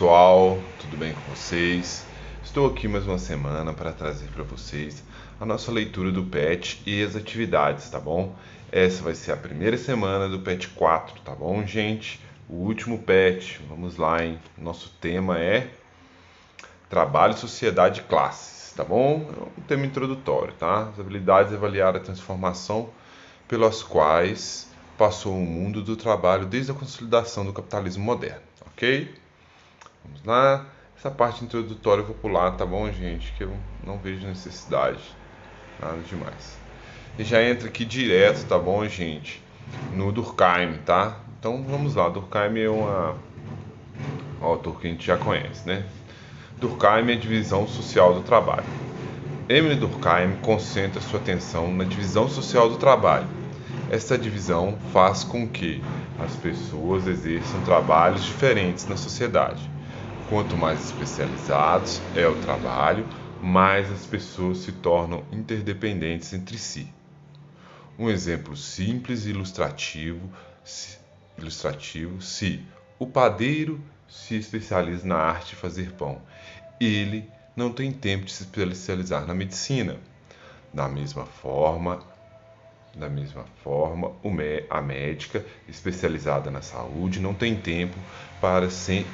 pessoal, tudo bem com vocês? Estou aqui mais uma semana para trazer para vocês a nossa leitura do PET e as atividades, tá bom? Essa vai ser a primeira semana do PET 4, tá bom, gente? O último PET, vamos lá, hein? Nosso tema é Trabalho, Sociedade e Classes, tá bom? É um tema introdutório, tá? As habilidades de avaliar a transformação pelas quais passou o mundo do trabalho desde a consolidação do capitalismo moderno, ok? Vamos lá. Essa parte introdutória eu vou pular, tá bom, gente? Que eu não vejo necessidade. Nada demais. E já entra aqui direto, tá bom, gente? No Durkheim, tá? Então vamos lá. Durkheim é um autor que a gente já conhece, né? Durkheim é a divisão social do trabalho. Emile Durkheim concentra sua atenção na divisão social do trabalho. Essa divisão faz com que as pessoas exerçam trabalhos diferentes na sociedade. Quanto mais especializados é o trabalho, mais as pessoas se tornam interdependentes entre si. Um exemplo simples e ilustrativo, se o padeiro se especializa na arte de fazer pão, ele não tem tempo de se especializar na medicina. Da mesma forma, a médica especializada na saúde não tem tempo para sempre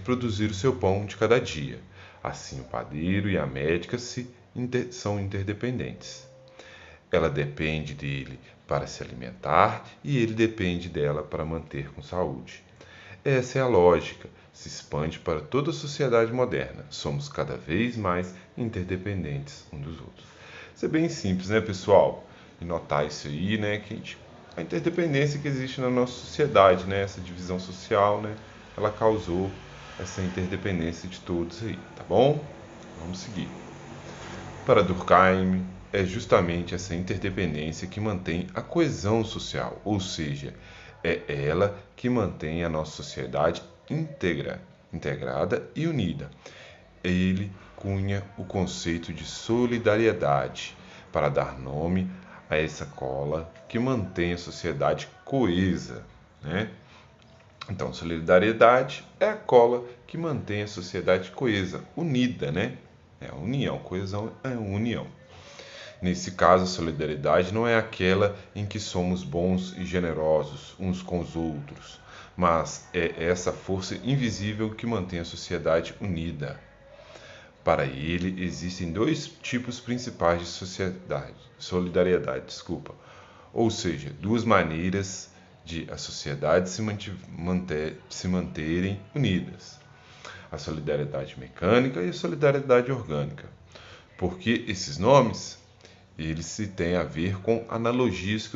produzir o seu pão de cada dia. Assim, o padeiro e a médica são interdependentes. Ela depende dele para se alimentar e ele depende dela para manter com saúde. Essa é a lógica, se expande para toda a sociedade moderna. Somos cada vez mais interdependentes uns dos outros. Isso é bem simples, né, pessoal? E notar isso aí, né, que a interdependência que existe na nossa sociedade, né, essa divisão social, né, ela causou essa interdependência de todos aí, tá bom? Vamos seguir. Para Durkheim, é justamente essa interdependência que mantém a coesão social, ou seja, é ela que mantém a nossa sociedade integrada e unida. Ele cunha o conceito de solidariedade para dar nome a essa cola que mantém a sociedade coesa, né? Então, solidariedade é a cola que mantém a sociedade coesa, unida, né? É a união, coesão é a união. Nesse caso, a solidariedade não é aquela em que somos bons e generosos uns com os outros, mas é essa força invisível que mantém a sociedade unida. Para ele, existem dois tipos principais de solidariedade, ou seja, duas maneiras de as sociedades se manterem unidas: a solidariedade mecânica e a solidariedade orgânica. Porque esses nomes, eles têm a ver com analogias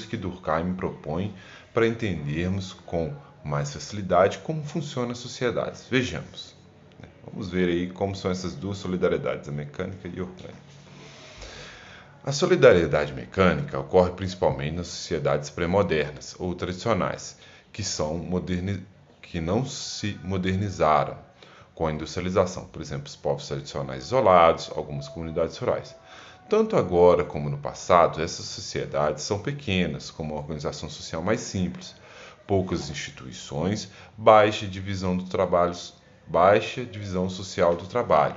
que Durkheim propõe para entendermos com mais facilidade como funcionam as sociedades. Vejamos. Vamos ver aí como são essas duas solidariedades, a mecânica e a orgânica. A solidariedade mecânica ocorre principalmente nas sociedades pré-modernas ou tradicionais, que não se modernizaram com a industrialização, por exemplo, os povos tradicionais isolados, algumas comunidades rurais. Tanto agora como no passado, essas sociedades são pequenas, com uma organização social mais simples, poucas instituições, baixa divisão social do trabalho.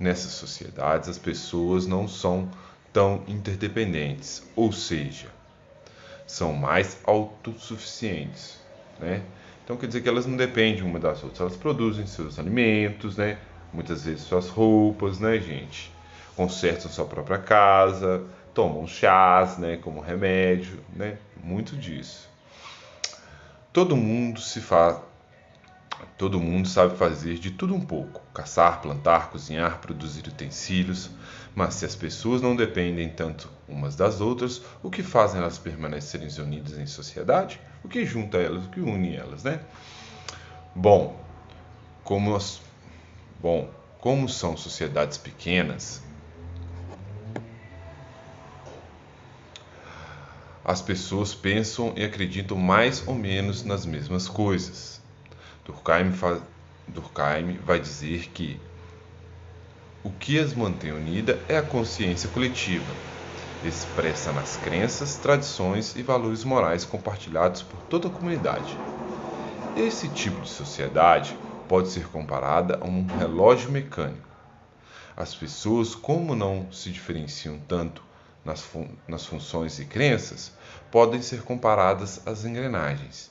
Nessas sociedades, as pessoas não são tão interdependentes, ou seja, são mais autossuficientes, né? Então quer dizer que elas não dependem uma das outras, elas produzem seus alimentos, né? Muitas vezes suas roupas, né, gente? Consertam sua própria casa, tomam chás, né, como remédio, né? Muito disso. Todo mundo sabe fazer de tudo um pouco: caçar, plantar, cozinhar, produzir utensílios. Mas se as pessoas não dependem tanto umas das outras, o que fazem elas permanecerem unidas em sociedade? O que junta elas, o que une elas, né? Bom, como são sociedades pequenas, as pessoas pensam e acreditam mais ou menos nas mesmas coisas. Durkheim vai dizer que o que as mantém unidas é a consciência coletiva. expressa nas crenças, tradições e valores morais compartilhados por toda a comunidade. Esse tipo de sociedade pode ser comparada a um relógio mecânico. As pessoas, como não se diferenciam tanto nas funções e crenças, podem ser comparadas às engrenagens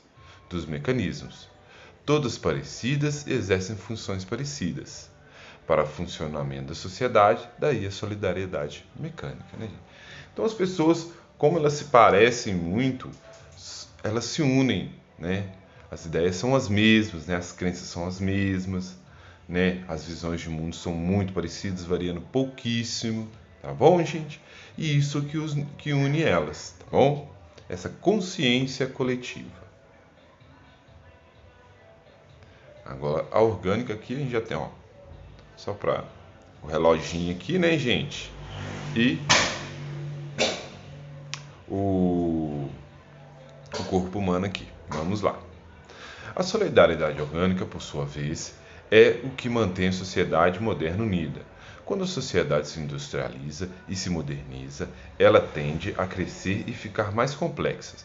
dos mecanismos, todas parecidas e exercem funções parecidas. Para o funcionamento da sociedade, daí a solidariedade mecânica. Né? Então as pessoas, como elas se parecem muito, elas se unem, né? As ideias são as mesmas, né? As crenças são as mesmas, né? As visões de mundo são muito parecidas, variando pouquíssimo, tá bom, gente? E isso que une elas, tá bom? Essa consciência coletiva. Agora, a orgânica aqui a gente já tem, ó, só para o reloginho aqui, né, gente? E o corpo humano aqui. Vamos lá. A solidariedade orgânica, por sua vez, é o que mantém a sociedade moderna unida. Quando a sociedade se industrializa e se moderniza, ela tende a crescer e ficar mais complexa.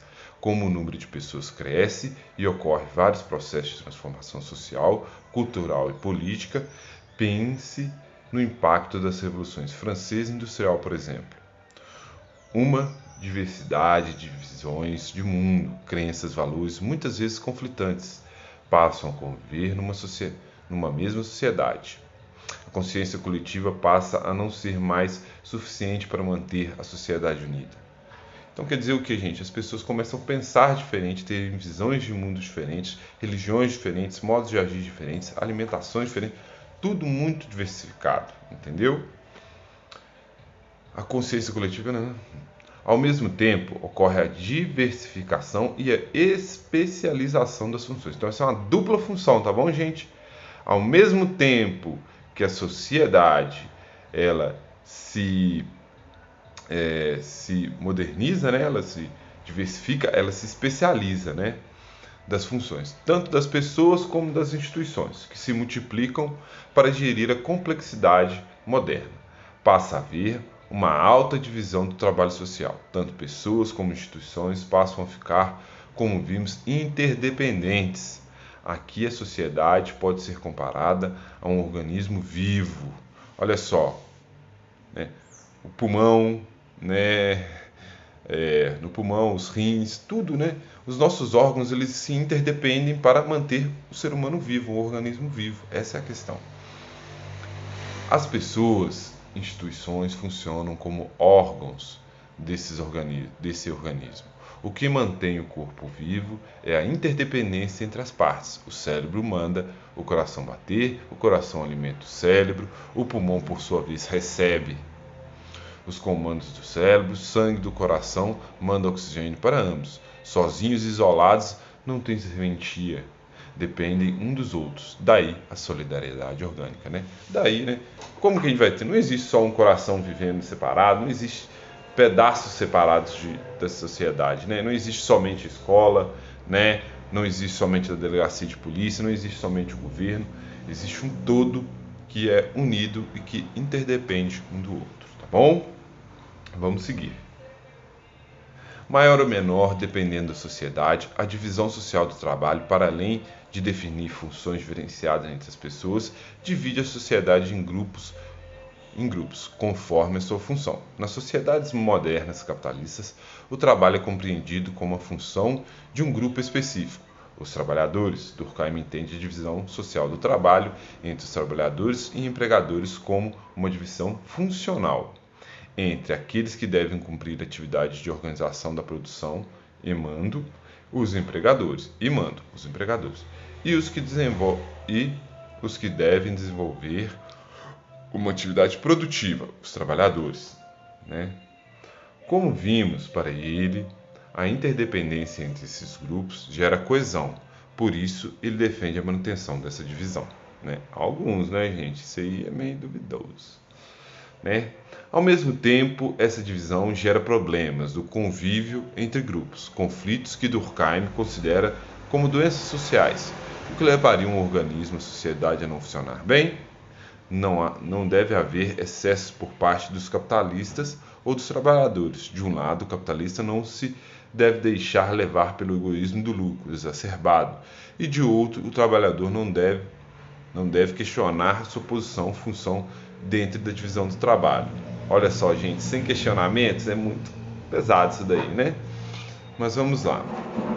Como o número de pessoas cresce e ocorre vários processos de transformação social, cultural e política, pense no impacto das revoluções francesa e industrial, por exemplo. Uma diversidade de visões de mundo, crenças, valores, muitas vezes conflitantes, passam a conviver numa mesma sociedade. A consciência coletiva passa a não ser mais suficiente para manter a sociedade unida. Então quer dizer o que, gente? As pessoas começam a pensar diferente, terem visões de mundo diferentes, religiões diferentes, modos de agir diferentes, alimentações diferentes, tudo muito diversificado, entendeu? A consciência coletiva, né? Ao mesmo tempo, ocorre a diversificação e a especialização das funções. Então, essa é uma dupla função, tá bom, gente? Ao mesmo tempo que a sociedade ela se moderniza, né? Ela se diversifica, ela se especializa, né? Das funções, tanto das pessoas como das instituições, que se multiplicam para gerir a complexidade moderna. Passa a haver uma alta divisão do trabalho social. Tanto pessoas como instituições passam a ficar, como vimos, interdependentes. Aqui a sociedade pode ser comparada a um organismo vivo. Olha só, né? O pulmão, né? No pulmão, os rins, tudo, né? Os nossos órgãos, eles se interdependem para manter o ser humano vivo, o organismo vivo. Essa é a questão. As pessoas, instituições funcionam como órgãos desse organismo. O que mantém o corpo vivo é a interdependência entre as partes. O cérebro manda o coração bater, o coração alimenta o cérebro, o pulmão, por sua vez, recebe os comandos do cérebro, o sangue do coração manda oxigênio para ambos. Sozinhos e isolados não têm serventia, dependem um dos outros. Daí a solidariedade orgânica, né? Daí, né? Como que a gente vai ter? Não existe só um coração vivendo separado, não existe pedaços separados da sociedade, né? Não existe somente escola, né? Não existe somente a delegacia de polícia, não existe somente o governo, existe um todo que é unido e que interdepende um do outro, tá bom? Vamos seguir. Maior ou menor, dependendo da sociedade, a divisão social do trabalho, para além de definir funções diferenciadas entre as pessoas, divide a sociedade em grupos, conforme a sua função. Nas sociedades modernas capitalistas, o trabalho é compreendido como a função de um grupo específico. Os trabalhadores. Durkheim entende a divisão social do trabalho entre os trabalhadores e empregadores como uma divisão funcional entre aqueles que devem cumprir atividades de organização da produção e mando os empregadores e os que devem desenvolver uma atividade produtiva, os trabalhadores, né? Como vimos, para ele, a interdependência entre esses grupos gera coesão, por isso ele defende a manutenção dessa divisão, né? Alguns, né, gente? Isso aí é meio duvidoso, né? Ao mesmo tempo, essa divisão gera problemas do convívio entre grupos, conflitos que Durkheim considera como doenças sociais, o que levaria um organismo, a sociedade, a não funcionar bem. Não deve haver excessos por parte dos capitalistas ou dos trabalhadores. De um lado, o capitalista não se deve deixar levar pelo egoísmo do lucro exacerbado, e de outro, o trabalhador não deve questionar sua posição ou função dentro da divisão do trabalho. Olha só, gente, sem questionamentos é muito pesado isso daí, né? Mas vamos lá.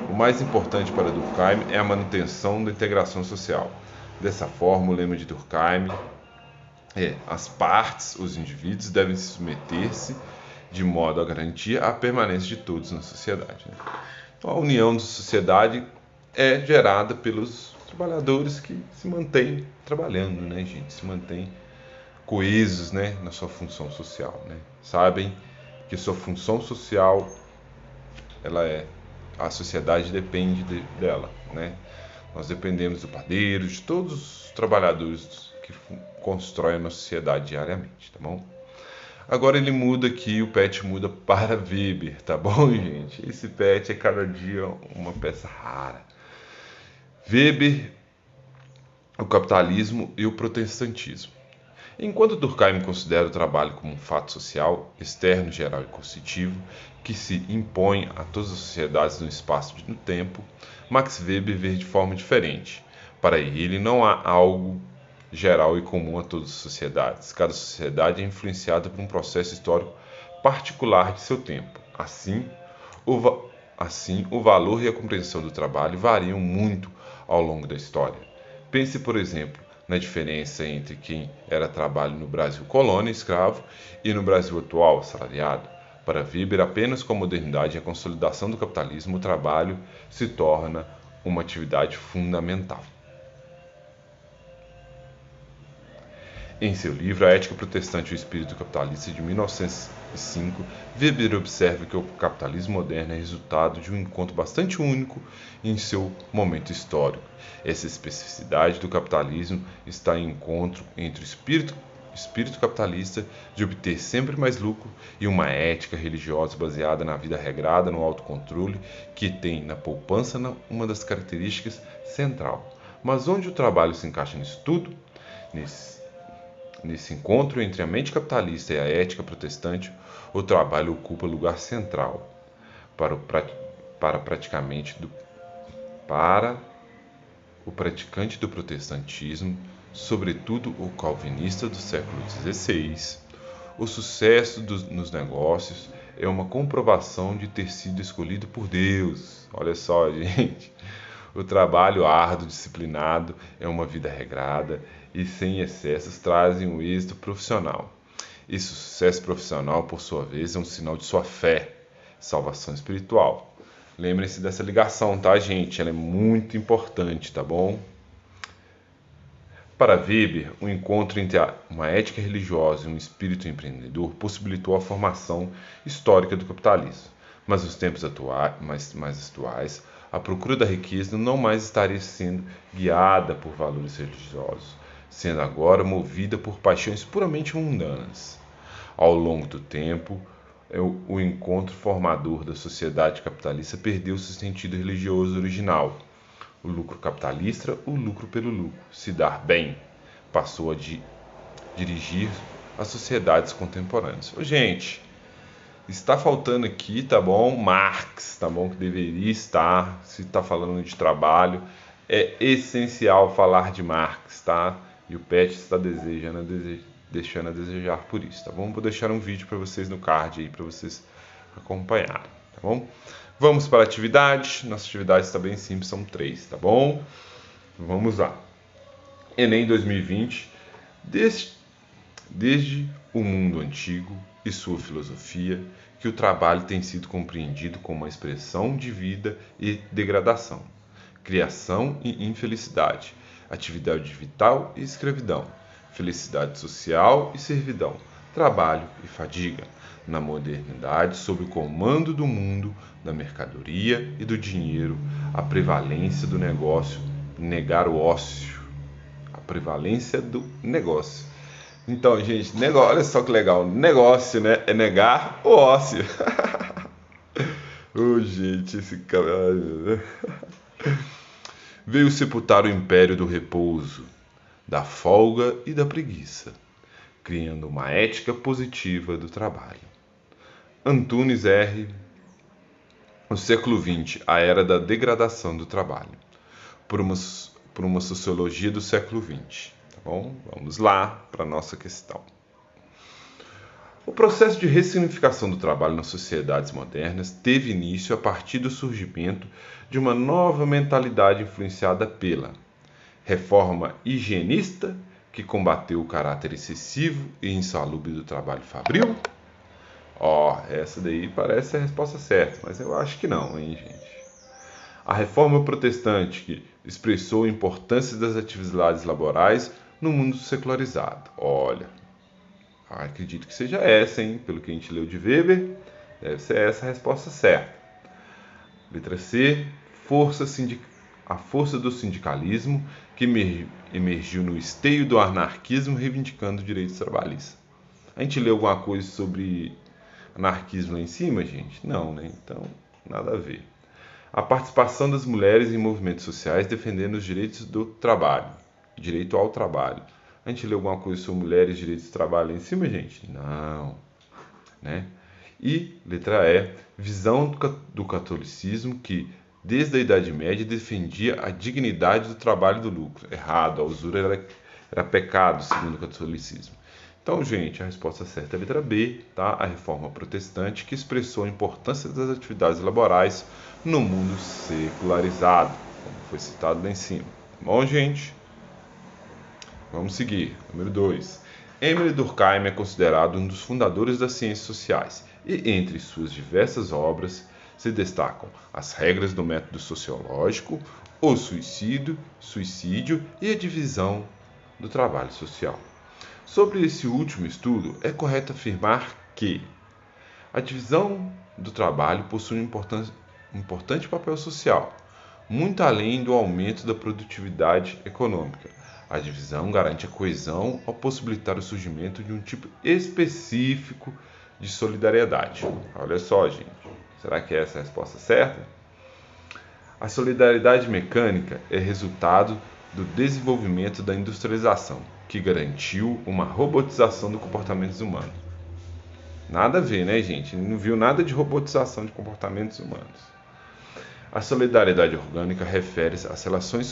O mais importante para Durkheim é a manutenção da integração social. Dessa forma, o lema de Durkheim é: as partes, os indivíduos, devem se submeter-se de modo a garantir a permanência de todos na sociedade. Então, a união da sociedade é gerada pelos trabalhadores que se mantêm trabalhando, né, gente? Se mantêm coesos, né, na sua função social, né? Sabem que sua função social, a sociedade depende dela, né? Nós dependemos do padeiro, de todos os trabalhadores que constroem a nossa sociedade diariamente, tá bom? Agora ele muda aqui, o Pet muda para Weber, tá bom, gente? Esse Pet é cada dia uma peça rara. Weber, o capitalismo e o protestantismo. Enquanto Durkheim considera o trabalho como um fato social, externo, geral e constitutivo, que se impõe a todas as sociedades no espaço e no tempo, Max Weber vê de forma diferente. Para ele, não há algo geral e comum a todas as sociedades. Cada sociedade é influenciada por um processo histórico particular de seu tempo. Assim, o valor e a compreensão do trabalho variam muito ao longo da história. Pense, por exemplo, na diferença entre quem era trabalho no Brasil colônia, escravo, e no Brasil atual, assalariado. Para Weber, apenas com a modernidade e a consolidação do capitalismo, o trabalho se torna uma atividade fundamental. Em seu livro A Ética Protestante e o Espírito Capitalista, de 1905, Weber observa que o capitalismo moderno é resultado de um encontro bastante único em seu momento histórico. Essa especificidade do capitalismo está em encontro entre o espírito capitalista de obter sempre mais lucro e uma ética religiosa baseada na vida regrada, no autocontrole, que tem na poupança uma das características central. Mas onde o trabalho se encaixa nisso tudo? Nesse encontro entre a mente capitalista e a ética protestante, o trabalho ocupa lugar central para o praticante do protestantismo, sobretudo o calvinista do século XVI. O sucesso nos negócios é uma comprovação de ter sido escolhido por Deus. Olha só, gente. O trabalho árduo, disciplinado, é uma vida regrada e sem excessos trazem um êxito profissional. Esse sucesso profissional, por sua vez, é um sinal de sua fé, salvação espiritual. Lembrem-se dessa ligação, tá, gente? Ela é muito importante, tá bom? Para Weber, o encontro entre uma ética religiosa e um espírito empreendedor possibilitou a formação histórica do capitalismo. Mas nos tempos mais atuais, a procura da riqueza não mais estaria sendo guiada por valores religiosos, sendo agora movida por paixões puramente mundanas. Ao longo do tempo, o encontro formador da sociedade capitalista perdeu seu sentido religioso original. O lucro capitalista, o lucro pelo lucro, se dar bem, passou a dirigir as sociedades contemporâneas. Gente, está faltando aqui, tá bom? Marx, tá bom? Que deveria estar, se está falando de trabalho, é essencial falar de Marx, tá? E o Pet está deixando a desejar por isso, tá bom? Vou deixar um vídeo para vocês no card aí, para vocês acompanharem, tá bom? Vamos para a atividade. Nossa atividade está bem simples, são 3, tá bom? Vamos lá. Enem 2020. Desde o mundo antigo e sua filosofia, que o trabalho tem sido compreendido como uma expressão de vida e degradação, criação e infelicidade, atividade vital e escravidão, felicidade social e servidão, trabalho e fadiga. Na modernidade, sob o comando do mundo, da mercadoria e do dinheiro, a prevalência do negócio, negar o ócio. A prevalência do negócio. Então, gente, olha só que legal. Negócio, né? É negar o ócio. Gente, esse cara. Veio sepultar o império do repouso, da folga e da preguiça, criando uma ética positiva do trabalho. Antunes R. O século XX, a era da degradação do trabalho, por uma sociologia do século XX. Tá bom? Vamos lá para a nossa questão. O processo de ressignificação do trabalho nas sociedades modernas teve início a partir do surgimento de uma nova mentalidade influenciada pela reforma higienista, que combateu o caráter excessivo e insalubre do trabalho fabril. Essa daí parece a resposta certa, mas eu acho que não, hein, gente? A reforma protestante, que expressou a importância das atividades laborais no mundo secularizado. Olha, acredito que seja essa, hein? Pelo que a gente leu de Weber, deve ser essa a resposta certa. Letra C, a força do sindicalismo, que emergiu no esteio do anarquismo, reivindicando direitos trabalhistas. A gente leu alguma coisa sobre anarquismo lá em cima, gente? Não, né? Então, nada a ver. A participação das mulheres em movimentos sociais defendendo os direitos do trabalho, direito ao trabalho. A gente leu alguma coisa sobre mulheres e direitos do trabalho lá em cima, gente? Não, né? E, letra E, visão do catolicismo que, desde a Idade Média, defendia a dignidade do trabalho e do lucro. Errado, a usura era pecado, segundo o catolicismo. Então, gente, a resposta certa é a letra B, tá? A reforma protestante, que expressou a importância das atividades laborais no mundo secularizado, como foi citado lá em cima. Bom, gente? Vamos seguir. Número 2. Émile Durkheim é considerado um dos fundadores das ciências sociais e, entre suas diversas obras, se destacam As Regras do Método Sociológico, O Suicídio e a Divisão do Trabalho Social. Sobre esse último estudo, é correto afirmar que a divisão do trabalho possui um importante papel social, muito além do aumento da produtividade econômica. A divisão garante a coesão ao possibilitar o surgimento de um tipo específico de solidariedade. Olha só, gente. Será que essa é a resposta certa? A solidariedade mecânica é resultado do desenvolvimento da industrialização, que garantiu uma robotização do comportamento humano. Nada a ver, né, gente? Não viu nada de robotização de comportamentos humanos. A solidariedade orgânica refere-se às relações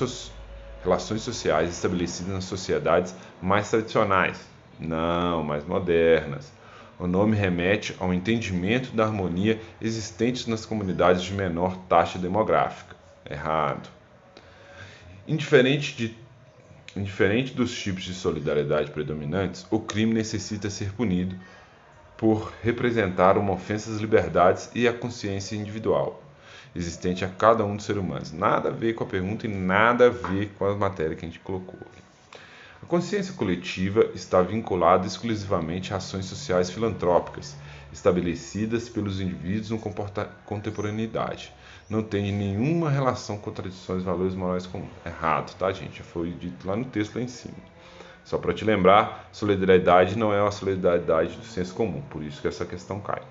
sociais estabelecidas nas sociedades mais tradicionais, não, mais modernas. O nome remete ao entendimento da harmonia existente nas comunidades de menor taxa demográfica. Errado. Indiferente dos tipos de solidariedade predominantes, o crime necessita ser punido por representar uma ofensa às liberdades e à consciência individual existente a cada um dos seres humanos. Nada a ver com a pergunta e nada a ver com a matéria que a gente colocou. A consciência coletiva está vinculada exclusivamente a ações sociais filantrópicas, estabelecidas pelos indivíduos na contemporaneidade. Não tem nenhuma relação com tradições e valores morais comuns. Errado, tá, gente? Já foi dito lá no texto lá em cima. Só para te lembrar, solidariedade não é uma solidariedade do senso comum, por isso que essa questão cai.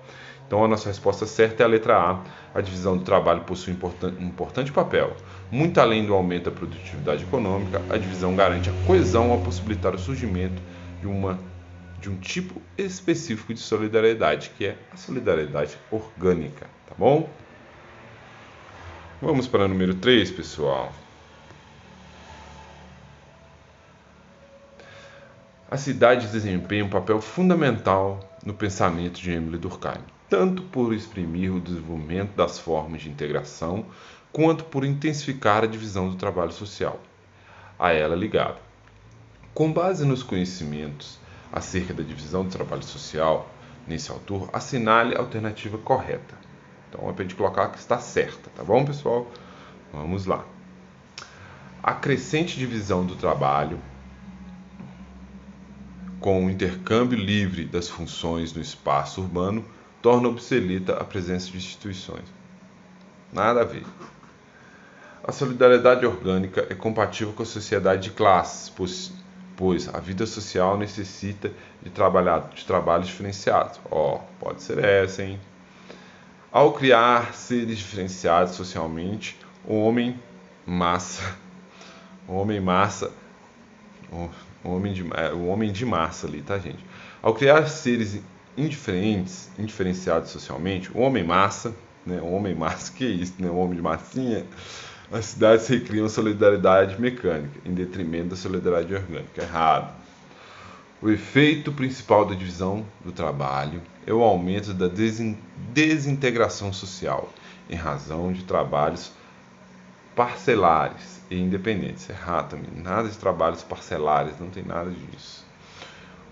Então a nossa resposta certa é a letra A. A divisão do trabalho possui um importante papel. Muito além do aumento da produtividade econômica, a divisão garante a coesão ao possibilitar o surgimento de um tipo específico de solidariedade, que é a solidariedade orgânica, tá bom? Vamos para o número 3, pessoal. A cidade desempenha um papel fundamental no pensamento de Émile Durkheim, tanto por exprimir o desenvolvimento das formas de integração, quanto por intensificar a divisão do trabalho social, a ela ligado. Com base nos conhecimentos acerca da divisão do trabalho social, nesse autor, assinale a alternativa correta. Então, é para a gente colocar que está certa, tá bom, pessoal? Vamos lá. A crescente divisão do trabalho com o intercâmbio livre das funções no espaço urbano, torna obsoleta a presença de instituições. Nada a ver. A solidariedade orgânica é compatível com a sociedade de classes, pois a vida social necessita de trabalhos diferenciados. Pode ser essa, hein? Ao criar seres diferenciados socialmente, o homem de massa ali, tá, gente? Ao criar seres indiferenciados socialmente, o homem massa, né? O homem massa, que é isso, né? O homem de massinha, as cidades recriam solidariedade mecânica, em detrimento da solidariedade orgânica. Errado. O efeito principal da divisão do trabalho é o aumento da desintegração social, em razão de trabalhos parcelares e independentes. Errado também. Nada de trabalhos parcelares, não tem nada disso.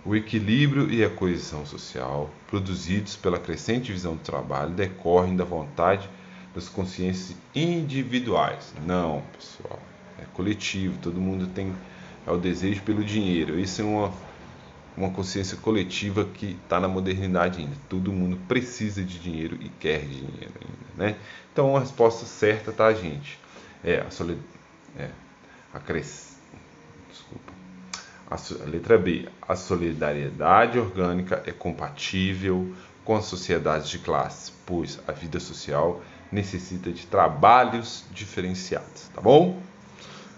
O equilíbrio e a coesão social, produzidos pela crescente divisão do trabalho, decorrem da vontade das consciências individuais. Não, pessoal, é coletivo, todo mundo tem o desejo pelo dinheiro. Isso é uma consciência coletiva que está na modernidade ainda. Todo mundo precisa de dinheiro e quer dinheiro ainda, né? Então a resposta certa, tá, gente? A letra B. A solidariedade orgânica é compatível com as sociedades de classe, pois a vida social necessita de trabalhos diferenciados, tá bom?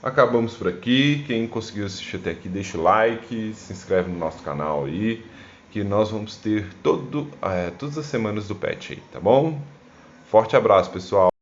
Acabamos por aqui. Quem conseguiu assistir até aqui, deixa o like, se inscreve no nosso canal aí, que nós vamos ter todas as semanas do PET aí, tá bom? Forte abraço, pessoal!